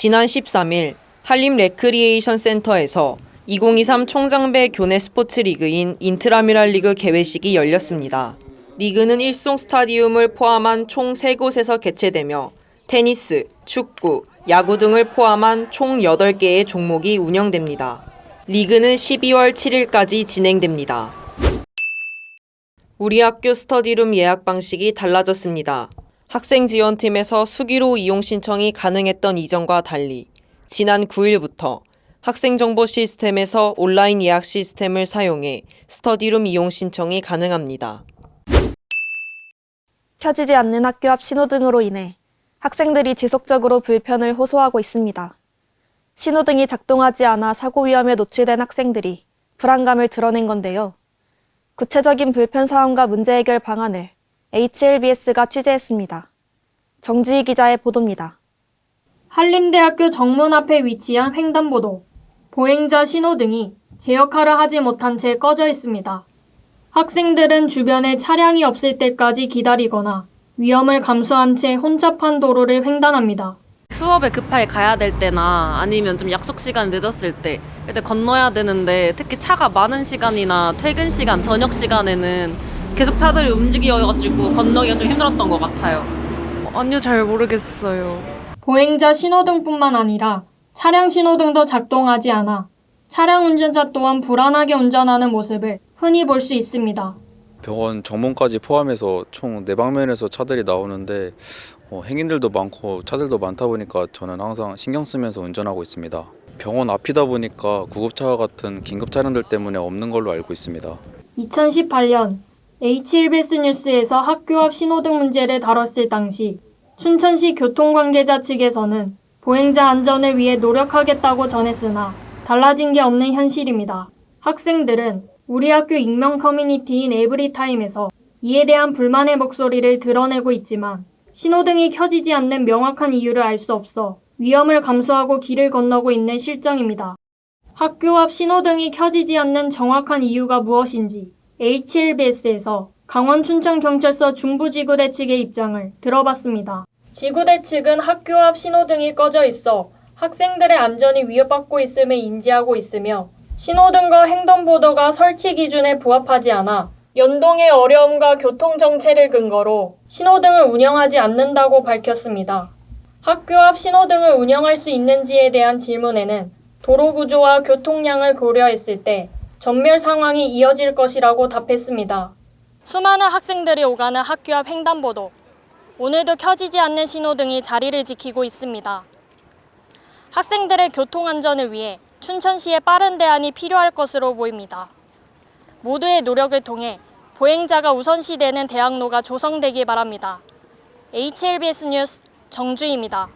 지난 13일 한림 레크리에이션 센터에서 2023 총장배 교내 스포츠 리그인 인트라뮤랄 리그 개회식이 열렸습니다. 리그는 1송 스타디움을 포함한 총 3곳에서 개최되며 테니스, 축구, 야구 등을 포함한 총 8개의 종목이 운영됩니다. 리그는 12월 7일까지 진행됩니다. 우리 학교 스터디룸 예약 방식이 달라졌습니다. 학생지원팀에서 수기로 이용 신청이 가능했던 이전과 달리 지난 9일부터 학생정보 시스템에서 온라인 예약 시스템을 사용해 스터디룸 이용 신청이 가능합니다. 켜지지 않는 학교 앞 신호등으로 인해 학생들이 지속적으로 불편을 호소하고 있습니다. 신호등이 작동하지 않아 사고 위험에 노출된 학생들이 불안감을 드러낸 건데요. 구체적인 불편 사항과 문제 해결 방안을 HLBS가 취재했습니다. 정주희 기자의 보도입니다. 한림대학교 정문 앞에 위치한 횡단보도. 보행자 신호등이 제 역할을 하지 못한 채 꺼져 있습니다. 학생들은 주변에 차량이 없을 때까지 기다리거나 위험을 감수한 채 혼잡한 도로를 횡단합니다. 수업에 급하게 가야 될 때나 아니면 좀 약속 시간 늦었을 때 그때 건너야 되는데 특히 차가 많은 시간이나 퇴근 시간, 저녁 시간에는 계속 차들이 움직여가지고 건너기가 좀 힘들었던 것 같아요. 아니요, 잘 모르겠어요. 보행자 신호등뿐만 아니라 차량 신호등도 작동하지 않아 차량 운전자 또한 불안하게 운전하는 모습을 흔히 볼 수 있습니다. 병원 정문까지 포함해서 총 4방면에서 차들이 나오는데 행인들도 많고 차들도 많다 보니까 저는 항상 신경 쓰면서 운전하고 있습니다. 병원 앞이다 보니까 구급차 같은 긴급 차량들 때문에 없는 걸로 알고 있습니다. 2018년 HLBS 뉴스에서 학교 앞 신호등 문제를 다뤘을 당시 춘천시 교통관계자 측에서는 보행자 안전을 위해 노력하겠다고 전했으나 달라진 게 없는 현실입니다. 학생들은 우리 학교 익명 커뮤니티인 에브리타임에서 이에 대한 불만의 목소리를 드러내고 있지만 신호등이 켜지지 않는 명확한 이유를 알 수 없어 위험을 감수하고 길을 건너고 있는 실정입니다. 학교 앞 신호등이 켜지지 않는 정확한 이유가 무엇인지 HLBS에서 강원 춘천경찰서 중부지구대 측의 입장을 들어봤습니다. 지구대 측은 학교 앞 신호등이 꺼져 있어 학생들의 안전이 위협받고 있음을 인지하고 있으며 신호등과 횡단보도가 설치 기준에 부합하지 않아 연동의 어려움과 교통정체를 근거로 신호등을 운영하지 않는다고 밝혔습니다. 학교 앞 신호등을 운영할 수 있는지에 대한 질문에는 도로 구조와 교통량을 고려했을 때 전멸 상황이 이어질 것이라고 답했습니다. 수많은 학생들이 오가는 학교 앞 횡단보도. 오늘도 켜지지 않는 신호등이 자리를 지키고 있습니다. 학생들의 교통안전을 위해 춘천시의 빠른 대안이 필요할 것으로 보입니다. 모두의 노력을 통해 보행자가 우선시되는 대학로가 조성되길 바랍니다. HLBS 뉴스 정주희입니다.